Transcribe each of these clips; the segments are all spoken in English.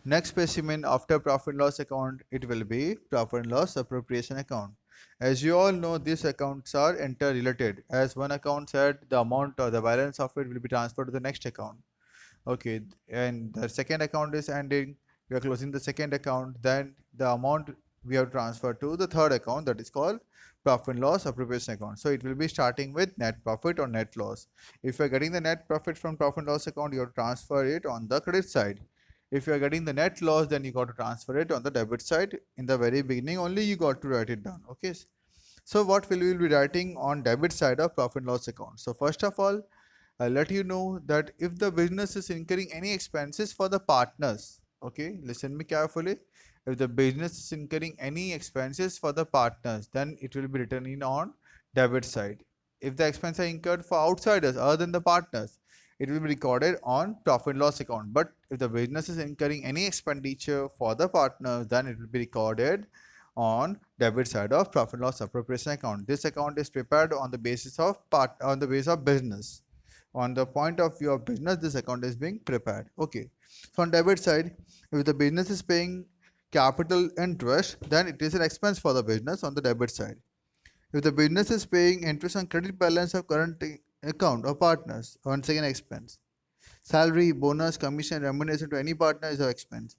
Next specimen after profit and loss account, it will be profit and loss appropriation account. As you all know, these accounts are interrelated. As one account said, the amount or the balance of it will be transferred to the next account. Okay, and the second account is ending, we are closing the second account, then the amount we have transferred to the third account, that is called profit and loss appropriation account. So it will be starting with net profit or net loss. If you are getting the net profit from profit and loss account, you have to transfer it on the credit side. If you are getting the net loss, then you got to transfer it on the debit side. In the very beginning only you got to write it down. Okay, so what will we be writing on debit side of profit and loss account? So first of all, I'll let you know that if the business is incurring any expenses for the partners, okay, listen me carefully. If the business is incurring any expenses for the partners, then it will be written in on debit side. If the expenses are incurred for outsiders other than the partners, it will be recorded on profit and loss account. But if the business is incurring any expenditure for the partners, then it will be recorded on debit side of profit and loss appropriation account. This account is prepared on the basis of business. On the point of view of business, this account is being prepared. Okay, so on debit side, if the business is paying capital interest, then it is an expense for the business on the debit side. If the business is paying interest on credit balance of current account or partners, once again expense. Salary, bonus, commission, remuneration to any partner is an expense.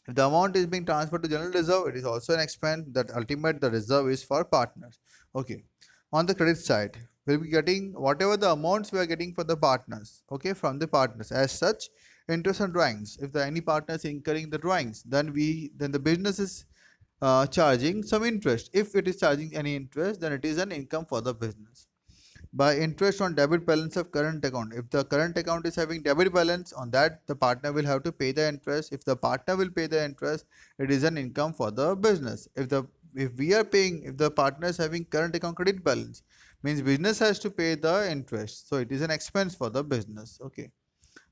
If the amount is being transferred to general reserve, it is also an expense. That ultimate the reserve is for partners. Okay, on the credit side, we'll be getting whatever the amounts we are getting for the partners. Okay, from the partners as such, interest on drawings. If the any partner is incurring the drawings, then the business is charging some interest. If it is charging any interest, then it is an income for the business. By interest on debit balance of current account, if the current account is having debit balance, on that the partner will have to pay the interest. If the partner will pay the interest, it is an income for the business. If the partner is having current account credit balance, means business has to pay the interest, so it is an expense for the business. Okay,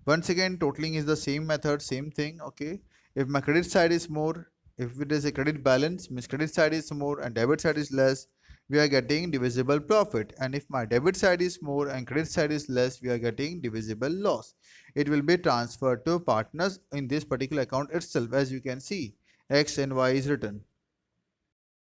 once again totaling is the same method, same thing. Okay, if my credit side is more, if it is a credit balance, means credit side is more and debit side is less, we are getting divisible profit. And if my debit side is more and credit side is less, we are getting divisible loss. It will be transferred to partners in this particular account itself. As you can see, x and y is written.